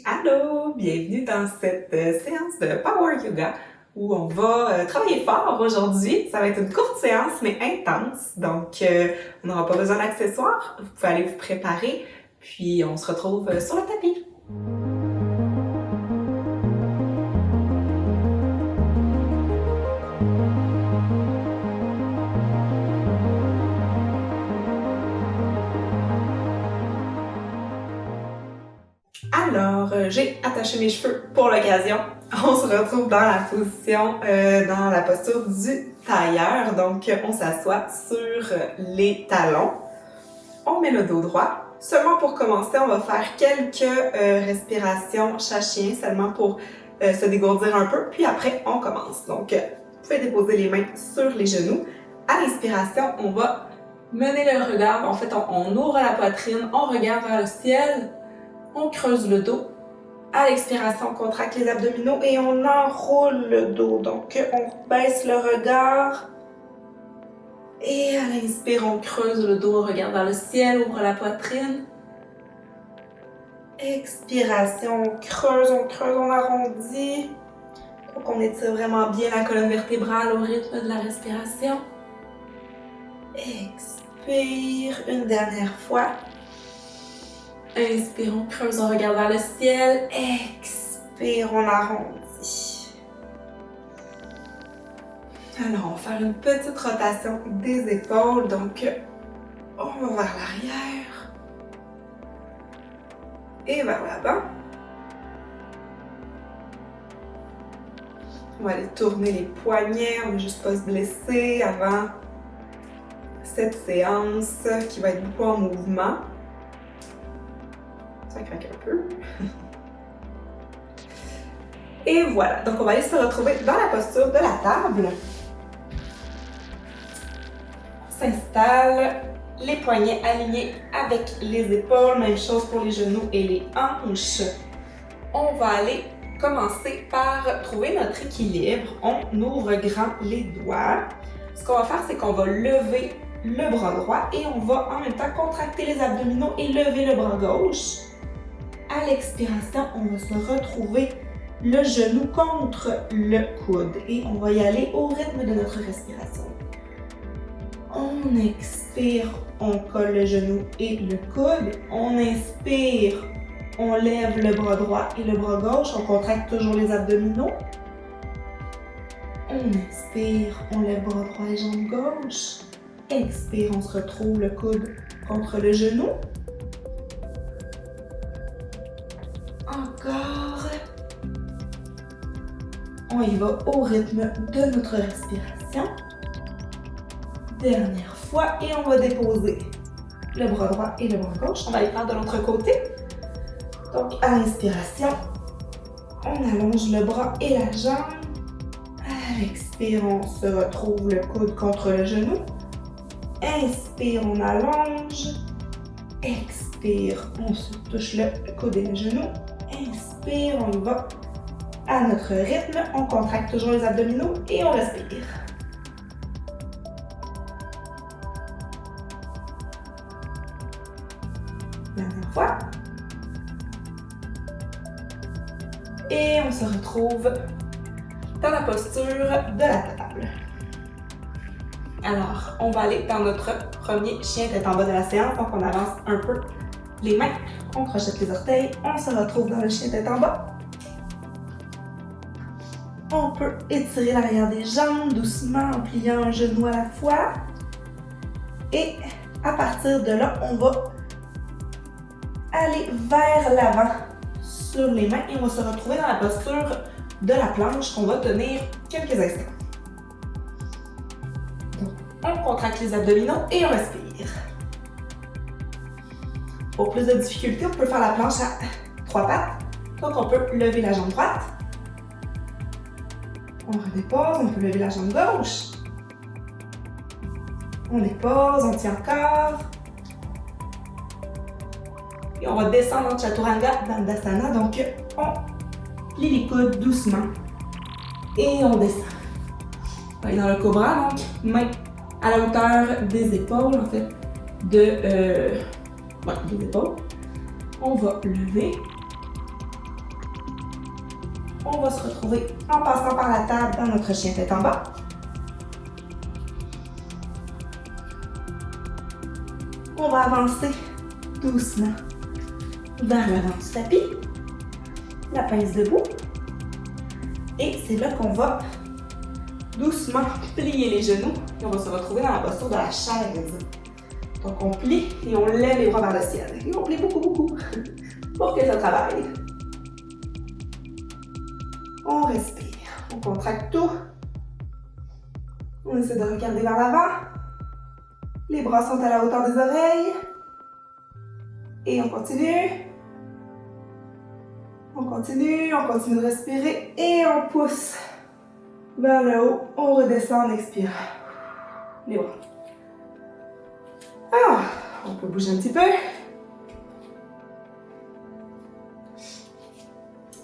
Allô, bienvenue dans cette séance de Power Yoga où on va travailler fort aujourd'hui. Ça va être une courte séance mais intense, donc on n'aura pas besoin d'accessoires. Vous pouvez aller vous préparer, puis on se retrouve sur le tapis. Alors, j'ai attaché mes cheveux pour l'occasion. On se retrouve dans la position, dans la posture du tailleur. Donc, on s'assoit sur les talons. On met le dos droit. Seulement pour commencer, on va faire quelques respirations chat-chien, seulement pour se dégourdir un peu. Puis après, on commence. Donc, vous pouvez déposer les mains sur les genoux. À l'inspiration, on va mener le regard. En fait, on ouvre la poitrine, on regarde vers le ciel. On creuse le dos. À l'expiration, on contracte les abdominaux et on enroule le dos. Donc, on baisse le regard. Et à l'inspire, on creuse le dos, on regarde vers le ciel, ouvre la poitrine. Expiration, on arrondit. Donc, on étire vraiment bien la colonne vertébrale au rythme de la respiration. Expire une dernière fois. Inspire, on creuse, on regarde vers le ciel. Expire, on arrondit. Alors, on va faire une petite rotation des épaules. Donc, on va vers l'arrière. Et vers l'avant. On va aller tourner les poignets. On ne va juste pas se blesser avant cette séance qui va être beaucoup en mouvement. Ça craque un peu. Et voilà, donc on va aller se retrouver dans la posture de la table. On s'installe, les poignets alignés avec les épaules, même chose pour les genoux et les hanches. On va aller commencer par trouver notre équilibre. On ouvre grand les doigts. Ce qu'on va faire, c'est qu'on va lever le bras droit et on va en même temps contracter les abdominaux et lever le bras gauche. À l'expiration, on va se retrouver le genou contre le coude et on va y aller au rythme de notre respiration. On expire, on colle le genou et le coude. On inspire, on lève le bras droit et le bras gauche. On contracte toujours les abdominaux. On inspire, on lève bras droit et jambe gauche. Expire, on se retrouve le coude contre le genou. Encore. On y va au rythme de notre respiration. Dernière fois et on va déposer le bras droit et le bras gauche. On va les faire de l'autre côté. Donc à l'inspiration, on allonge le bras et la jambe. À l'expire, on se retrouve le coude contre le genou. Inspire, on allonge. Expire, on se touche le coude et le genou. Inspire, on y va à notre rythme. On contracte toujours les abdominaux et on respire. Dernière fois. Et on se retrouve dans la posture de la table. Alors, on va aller dans notre premier chien tête en bas de la séance. Donc, on avance un peu les mains, on crochette les orteils, on se retrouve dans le chien tête en bas. On peut étirer l'arrière des jambes doucement en pliant un genou à la fois. Et à partir de là, on va aller vers l'avant sur les mains et on va se retrouver dans la posture de la planche qu'on va tenir quelques instants. Donc, on contracte les abdominaux et on respire. Pour plus de difficulté, on peut faire la planche à 3 pattes. Donc, on peut lever la jambe droite. On redépose, on peut lever la jambe gauche. On dépose, on tient encore. Et on va descendre en Chaturanga Dandasana. Donc, on plie les coudes doucement. Et on descend. On va aller dans le cobra, donc main à la hauteur des épaules, en fait, des épaules. On va lever On va se retrouver en passant par la table dans notre chien tête en bas. On va avancer doucement vers l'avant du tapis. La pince debout. Et c'est là qu'on va doucement plier les genoux et on va se retrouver dans la posture de la chaise. Donc on plie et on lève les bras vers le ciel. Et on plie beaucoup pour que ça travaille. On respire, on contracte tout. On essaie de regarder vers l'avant. Les bras sont à la hauteur des oreilles. Et on continue. On continue de respirer et on pousse vers le haut. On redescend en expirant. Les bras. Alors, on peut bouger un petit peu.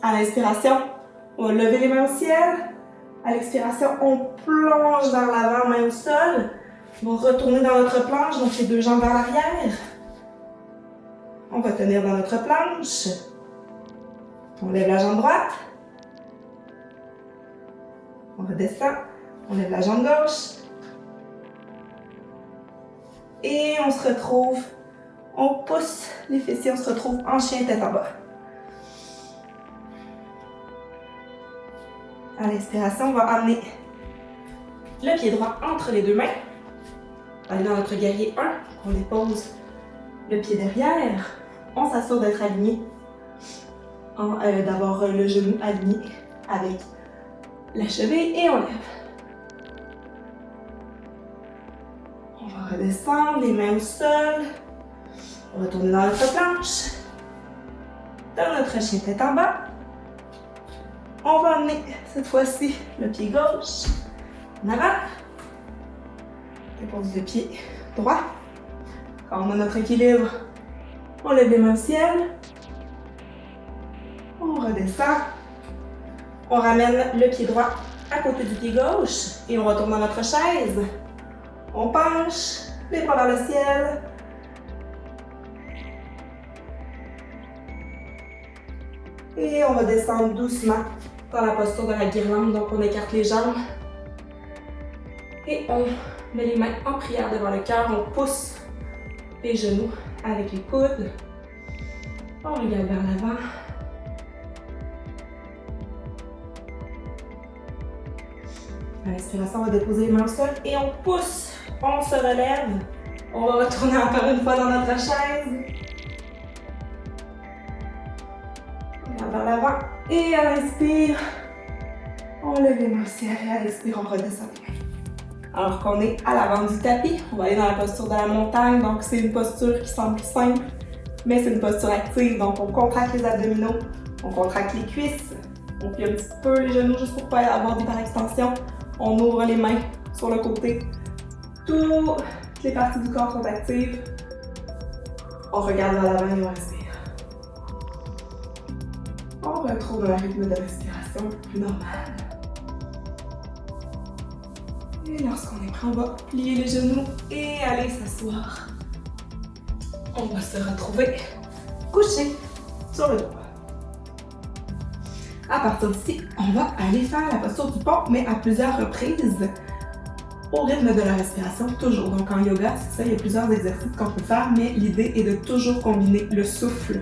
À l'inspiration, on va lever les mains au ciel. À l'expiration, on plonge vers l'avant, main au sol. On va retourner dans notre planche, donc les deux jambes vers l'arrière. On va tenir dans notre planche. On lève la jambe droite. On redescend. On lève la jambe gauche. Et on se retrouve. On pousse les fessiers, on se retrouve en chien tête en bas. À l'expiration, on va amener le pied droit entre les deux mains. On va aller dans notre guerrier 1. On dépose le pied derrière. On s'assure d'être aligné. D'avoir le genou aligné avec la cheville et on lève. On va redescendre, les mains au sol. On va retourner dans notre planche. Dans notre chien tête en bas. On va amener cette fois-ci le pied gauche en avant. Dépose le pied droit. Quand on a notre équilibre, on lève les mains au ciel. On redescend. On ramène le pied droit à côté du pied gauche et on retourne dans notre chaise. On penche, les bras vers le ciel. Et on va descendre doucement dans la posture de la guirlande. Donc on écarte les jambes. Et on met les mains en prière devant le cœur. On pousse les genoux avec les coudes. On regarde vers l'avant. À l'inspiration, on va déposer les mains au sol et on pousse. On se relève. On va retourner encore une fois dans notre chaise. On regarde vers l'avant. Et à l'inspire, on lève les mains au ciel et à l'expire, on redescend les mains. Alors qu'on est à l'avant du tapis, on va aller dans la posture de la montagne. Donc c'est une posture qui semble simple, mais c'est une posture active. Donc on contracte les abdominaux, on contracte les cuisses, on plie un petit peu les genoux juste pour pas avoir d'hyperextension. On ouvre les mains sur le côté. Toutes les parties du corps sont actives. On regarde vers l'avant et on respire. On retrouve un rythme de respiration plus normal. Et lorsqu'on est prêt, on va plier les genoux et aller s'asseoir. On va se retrouver couché sur le dos. À partir d'ici, on va aller faire la posture du pont, mais à plusieurs reprises, au rythme de la respiration, toujours. Donc en yoga, c'est ça, il y a plusieurs exercices qu'on peut faire, mais l'idée est de toujours combiner le souffle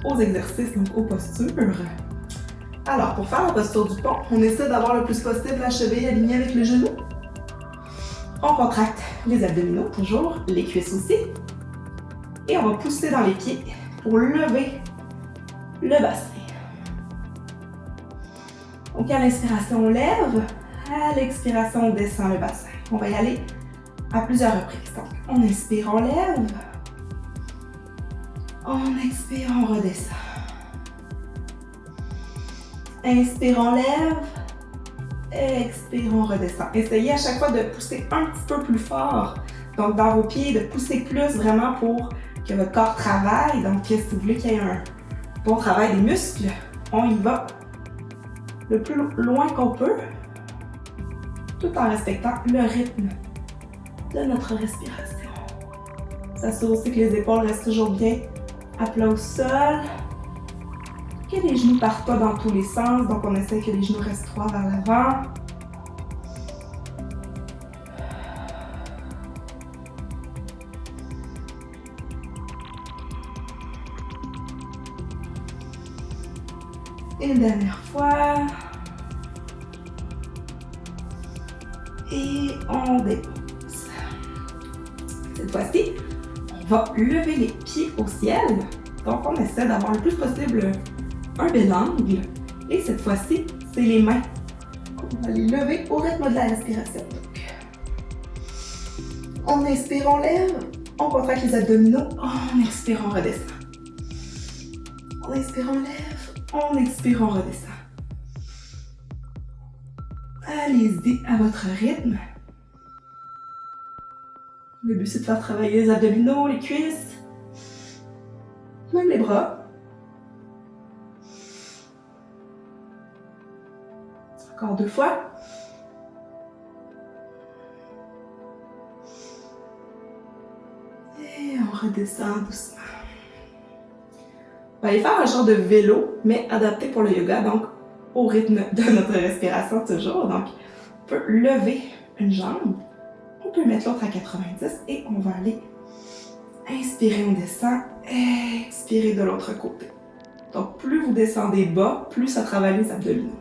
aux exercices, donc aux postures. Alors, pour faire la posture du pont, on essaie d'avoir le plus possible la cheville alignée avec le genou. On contracte les abdominaux, toujours, les cuisses aussi. Et on va pousser dans les pieds pour lever le bassin. Donc à l'inspiration, on lève. À l'expiration, on descend le bassin. On va y aller à plusieurs reprises. Donc, on inspire, on lève. On expire, on redescend. Inspire, on lève. Expire, on redescend. Essayez à chaque fois de pousser un petit peu plus fort. Donc dans vos pieds, de pousser plus vraiment pour que votre corps travaille. Donc si vous voulez qu'il y ait un bon travail des muscles, on y va le plus loin qu'on peut, tout en respectant le rythme de notre respiration. S'assurer aussi que les épaules restent toujours bien à plat au sol, que Et les genoux partent pas dans tous les sens, donc on essaie que les genoux restent droits vers l'avant. Et une dernière fois. Et on dépose. Cette fois-ci, on va lever les pieds au ciel. Donc on essaie d'avoir le plus possible un bel angle. Et cette fois-ci, c'est les mains. On va les lever au rythme de la respiration. Donc, on inspire, on lève. On contracte les abdominaux. On expire, on redescend. On inspire, on lève. On expire, on redescend. Allez-y à votre rythme. Le but, c'est de faire travailler les abdominaux, les cuisses, même les bras. Encore 2 fois. Et on redescend doucement. On va aller faire un genre de vélo, mais adapté pour le yoga, donc au rythme de notre respiration toujours. Donc, on peut lever une jambe, on peut mettre l'autre à 90 et on va aller inspirer, on descend, expirer de l'autre côté. Donc, plus vous descendez bas, plus ça travaille les abdominaux.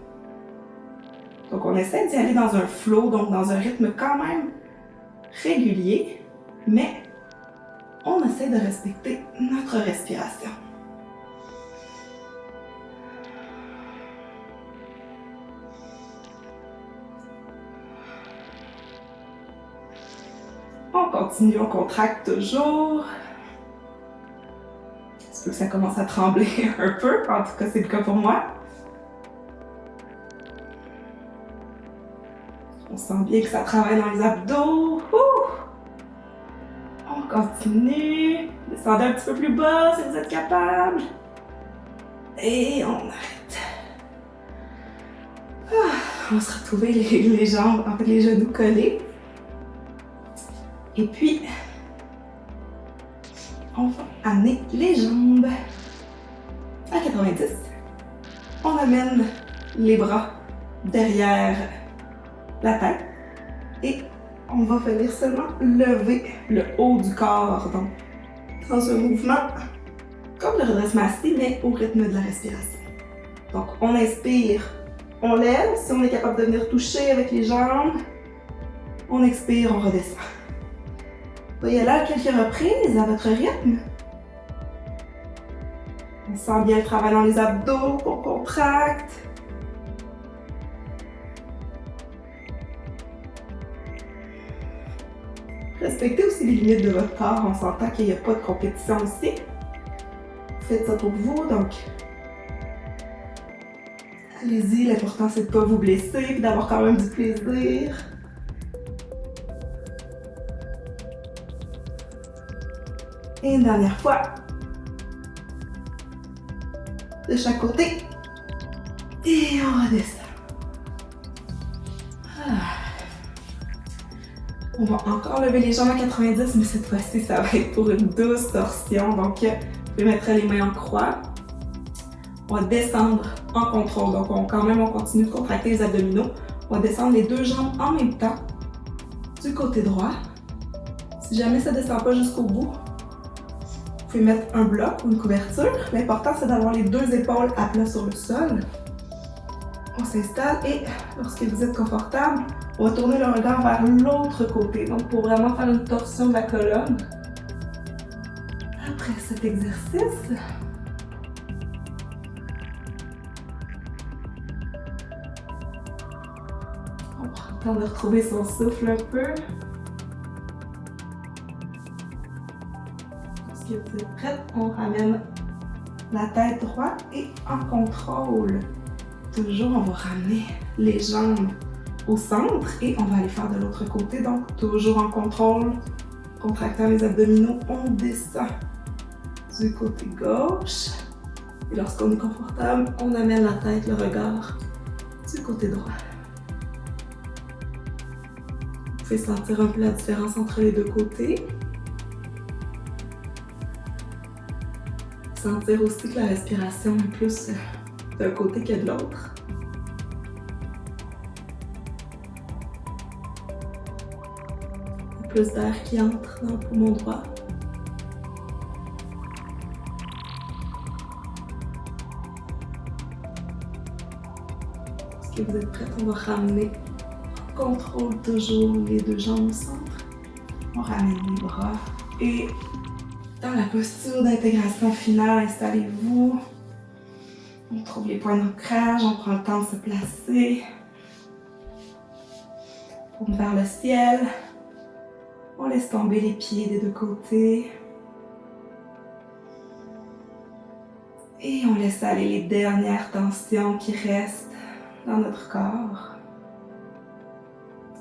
Donc, on essaie d'y aller dans un flow, donc dans un rythme quand même régulier, mais on essaie de respecter notre respiration. On continue, on contracte toujours. C'est que ça commence à trembler un peu, en tout cas c'est le cas pour moi. On sent bien que ça travaille dans les abdos. On continue. Descendez un petit peu plus bas si vous êtes capable. Et on arrête. On va se retrouver les jambes, en fait les genoux collés. Et puis, on va amener les jambes à 90. On amène les bras derrière la tête et on va venir seulement lever le haut du corps. Donc, dans un mouvement comme le redressement assis, mais au rythme de la respiration. Donc, on inspire, on lève. Si on est capable de venir toucher avec les jambes, on expire, on redescend. Vous pouvez y aller à quelques reprises à votre rythme. On sent bien le travail dans les abdos, on contracte. Respectez aussi les limites de votre corps. On s'entend qu'il n'y a pas de compétition ici. Faites ça pour vous, donc allez-y. L'important, c'est de ne pas vous blesser et d'avoir quand même du plaisir. Et une dernière fois. De chaque côté. Et on redescend. On va encore lever les jambes à 90, mais cette fois-ci, ça va être pour une douce torsion. Donc, vous pouvez mettre les mains en croix. On va descendre en contrôle. Donc, on continue de contracter les abdominaux. On va descendre les 2 jambes en même temps du côté droit. Si jamais ça ne descend pas jusqu'au bout, vous pouvez mettre un bloc ou une couverture. L'important, c'est d'avoir les 2 épaules à plat sur le sol. On s'installe et lorsque vous êtes confortable, on va tourner le regard vers l'autre côté. Donc, pour vraiment faire une torsion de la colonne. Après cet exercice, on prend le temps de retrouver son souffle un peu. Lorsque vous êtes prête, on ramène la tête droite et en contrôle. Toujours, on va ramener les jambes au centre et on va aller faire de l'autre côté. Donc, toujours en contrôle, contractant les abdominaux, on descend du côté gauche. Et lorsqu'on est confortable, on amène la tête, le regard du côté droit. Vous pouvez sentir un peu la différence entre les 2 côtés. Sentir aussi que la respiration est plus d'un côté que de l'autre. Plus d'air qui entre dans le poumon droit. Est-ce que vous êtes prêts? On va ramener, on contrôle toujours les deux jambes au centre. On ramène les bras et dans la posture d'intégration finale, installez-vous. On trouve les points d'ancrage, on prend le temps de se placer. On tourne vers le ciel. On laisse tomber les pieds des deux côtés. Et on laisse aller les dernières tensions qui restent dans notre corps.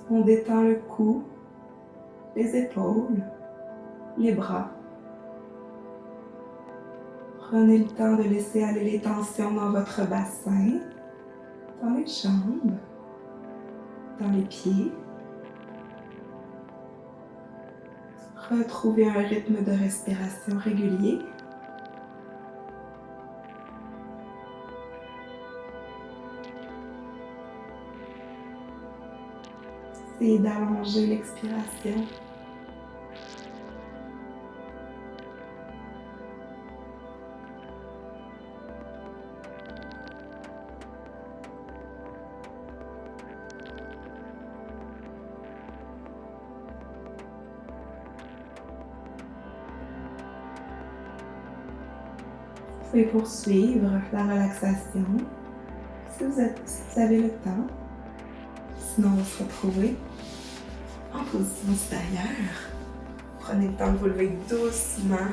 On détend le cou, les épaules, les bras. Prenez le temps de laisser aller les tensions dans votre bassin, dans les jambes, dans les pieds. Retrouvez un rythme de respiration régulier. Essayez d'allonger l'expiration. Vous pouvez poursuivre la relaxation si vous avez le temps. Sinon, on va se retrouver en position supérieure. Prenez le temps de vous lever doucement.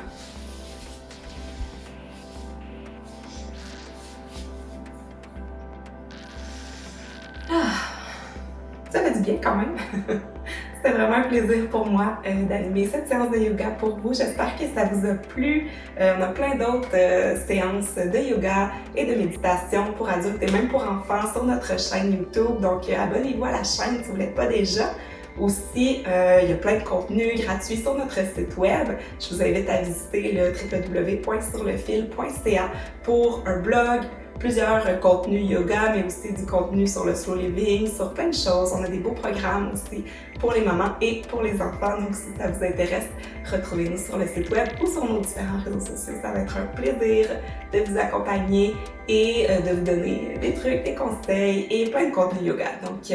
Ça fait du bien quand même. C'était vraiment un plaisir pour moi d'animer cette séance de yoga pour vous. J'espère que ça vous a plu. On a plein d'autres séances de yoga et de méditation pour adultes et même pour enfants sur notre chaîne YouTube. Donc, abonnez-vous à la chaîne si vous ne l'êtes pas déjà. Aussi, il y a plein de contenus gratuits sur notre site web. Je vous invite à visiter le www.surlefil.ca pour un blog, plusieurs contenus yoga, mais aussi du contenu sur le slow living, sur plein de choses. On a des beaux programmes aussi pour les mamans et pour les enfants. Donc, si ça vous intéresse, retrouvez-nous sur le site web ou sur nos différents réseaux sociaux. Ça va être un plaisir de vous accompagner et de vous donner des trucs, des conseils et plein de contenus yoga. Donc,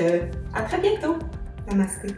à très bientôt! Namasté!